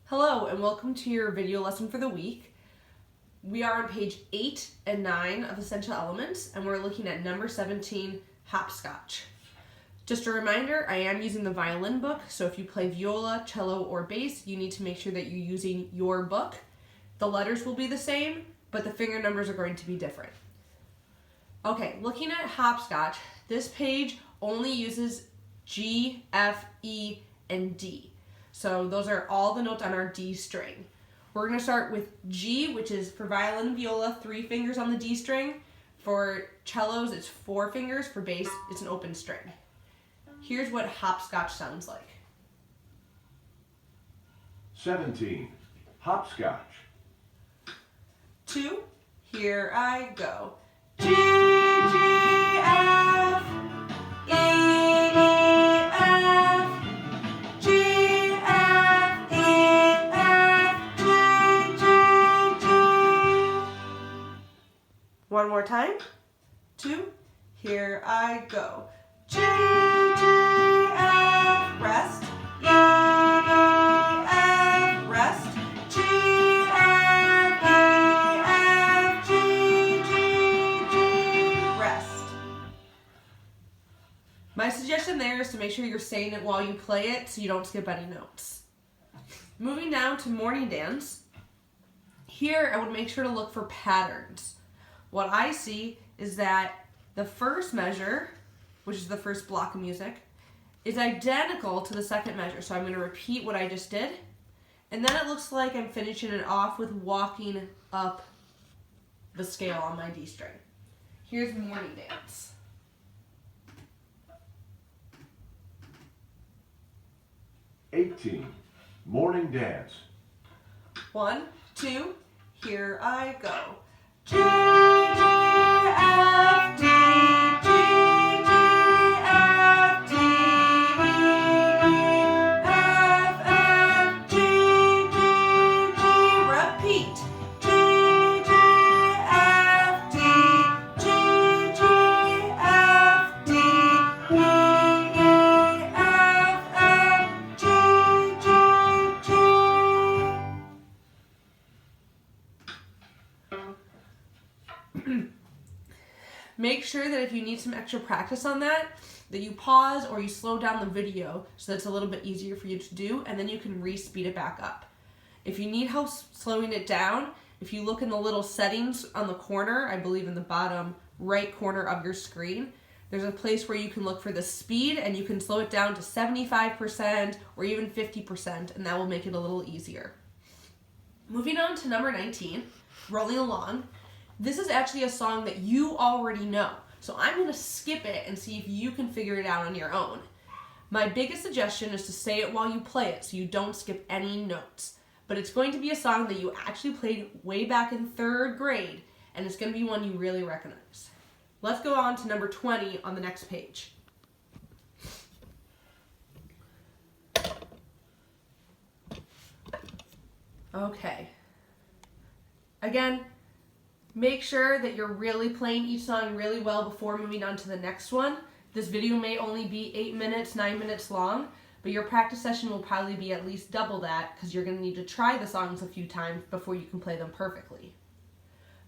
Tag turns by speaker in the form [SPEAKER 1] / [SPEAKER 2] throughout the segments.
[SPEAKER 1] Hello and welcome to your video lesson for the week. We are on page 8 and 9 of Essential Elements and we're looking at number 17, Hopscotch. Just a reminder, I am using the violin book, so if you play viola, cello, or bass, you need to make sure that you're using your book. The letters will be the same, but the finger numbers are going to be different. Okay, looking at Hopscotch, this page only uses G, F, E, and D. So those are all the notes on our D string. We're going to start with G, which is for violin and viola, 3 fingers on the D string. For cellos, it's 4 fingers. For bass, it's an open string. Here's what hopscotch sounds like.
[SPEAKER 2] 17. Hopscotch.
[SPEAKER 1] 2, here I go. G, G, F, E, E, F, G, F, E, F, G, G, G. One more time. 2, here I go. G, G, F, rest. E, E, F, rest. G, F, E, F, G, G, G, rest. My suggestion there is to make sure you're saying it while you play it so you don't skip any notes. Moving down to morning dance. Here I would make sure to look for patterns. What I see is that the first measure, which is the first block of music, is identical to the second measure. So I'm going to repeat what I just did. And then it looks like I'm finishing it off with walking up the scale on my D string. Here's morning dance.
[SPEAKER 2] 18. Morning dance.
[SPEAKER 1] 1, 2, here I go. G, G, F, D, G, G, F, D, E, F, F, G, G, G, repeat. G, G, F, D, G, G, F, D, E, E, F, F, G, G, G. Make sure that if you need some extra practice on that you pause or you slow down the video so that it's a little bit easier for you to do, and then you can re-speed it back up. If you need help slowing it down, if you look in the little settings on the corner, I believe in the bottom right corner of your screen, there's a place where you can look for the speed and you can slow it down to 75% or even 50%, and that will make it a little easier. Moving on to number 19, Rolling Along. This is actually a song that you already know, so I'm going to skip it and see if you can figure it out on your own. My biggest suggestion is to say it while you play it so you don't skip any notes. But it's going to be a song that you actually played way back in 3rd grade, and it's going to be one you really recognize. Let's go on to number 20 on the next page. Okay. Again, make sure that you're really playing each song really well before moving on to the next one. This video may only be 8 minutes, 9 minutes long, but your practice session will probably be at least double that because you're going to need to try the songs a few times before you can play them perfectly.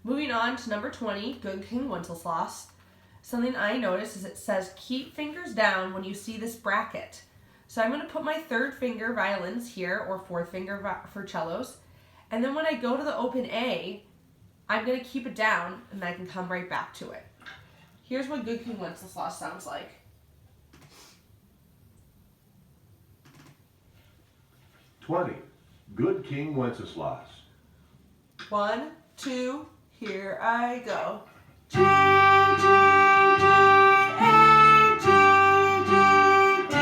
[SPEAKER 1] Moving on to number 20, Good King Wenceslas. Something I noticed is it says keep fingers down when you see this bracket. So I'm going to put my 3rd finger violins here, or 4th finger for cellos, and then when I go to the open A, I'm going to keep it down, and I can come right back to it. Here's what Good King Wenceslas sounds like.
[SPEAKER 2] 20. Good King Wenceslas.
[SPEAKER 1] 1, 2, here I go. G, G, A, G, G, D,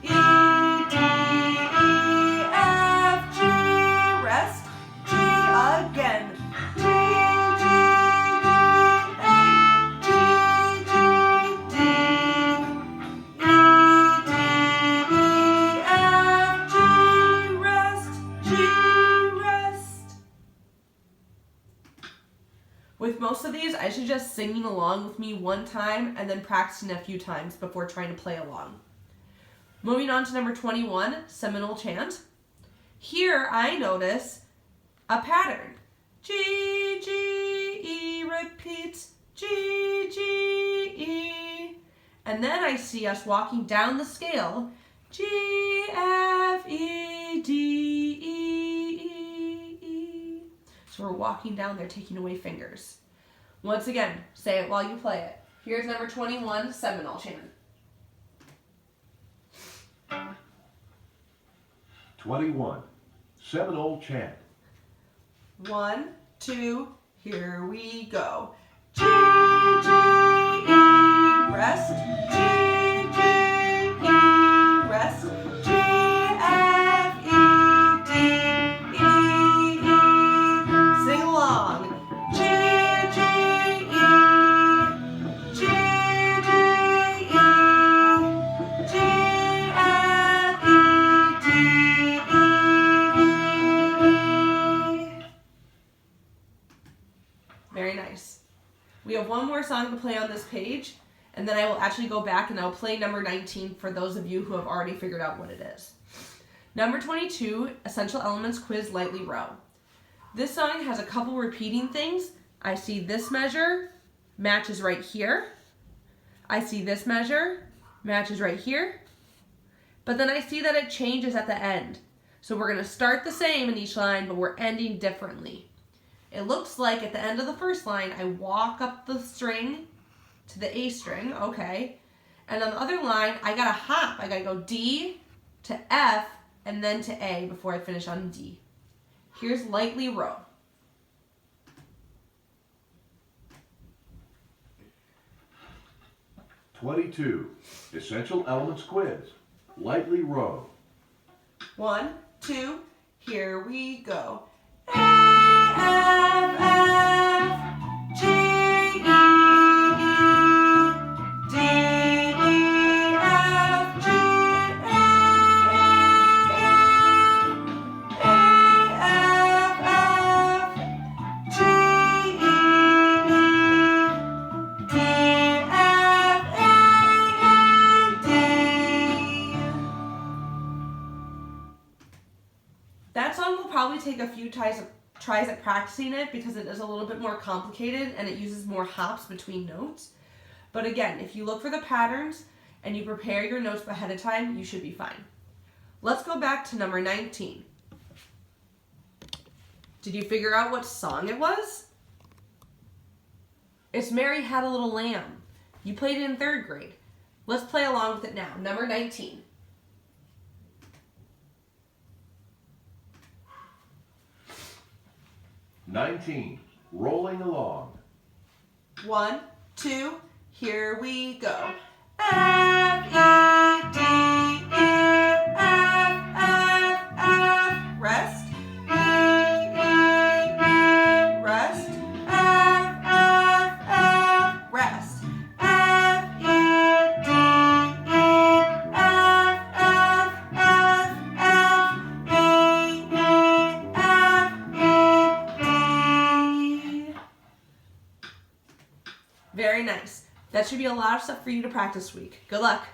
[SPEAKER 1] E, D, E, F, G, rest, G again. G, G, A, G, G, D, E, D, E, F, G, rest, G, rest. With most of these, I suggest singing along with me one time and then practicing a few times before trying to play along. Moving on to number 21, Seminole Chant. Here I notice a pattern. G, G, E repeats, G, G, E. And then I see us walking down the scale, G, F, E, D, E, E, E. So we're walking down there, taking away fingers. Once again, say it while you play it. Here's number 21, Seminole chant.
[SPEAKER 2] 21. Seminole chant.
[SPEAKER 1] 1, 2, here we go. G, G, E, rest. G, G, E, rest. G, F, E, D, E, E. Sing along. G, G, E, G, G, E, G, F, E, D, E. Very nice. We have one more song to play on this page, and then I will actually go back and I'll play number 19 for those of you who have already figured out what it is. Number 22, Essential Elements Quiz Lightly Row. This song has a couple repeating things. I see this measure matches right here. I see this measure matches right here. But then I see that it changes at the end. So we're going to start the same in each line, but we're ending differently. It looks like at the end of the first line, I walk up the string to the A string, okay. And on the other line, I gotta hop. I gotta go D to F and then to A before I finish on D. Here's Lightly Row.
[SPEAKER 2] Twenty-two. Essential Elements Quiz. Lightly row.
[SPEAKER 1] 1, 2, here we go. A, F, F, G, E, D, E, F, G, A, F, F, G, E, D, F, A, D. That song will probably take a few tries at practicing it because it is a little bit more complicated and it uses more hops between notes. But again, if you look for the patterns and you prepare your notes ahead of time, you should be fine. Let's go back to number 19. Did you figure out what song it was? It's Mary Had a Little Lamb. You played it in 3rd grade. Let's play along with it now. Number 19.
[SPEAKER 2] Rolling along.
[SPEAKER 1] 1, 2, here we go. F, E, D, E, F, F, F, rest. E, E, E, rest. F, F, F, rest. F, E, D, E, F, F, F, F, E, E, F, E, D. Very nice. That should be a lot of stuff for you to practice this week. Good luck.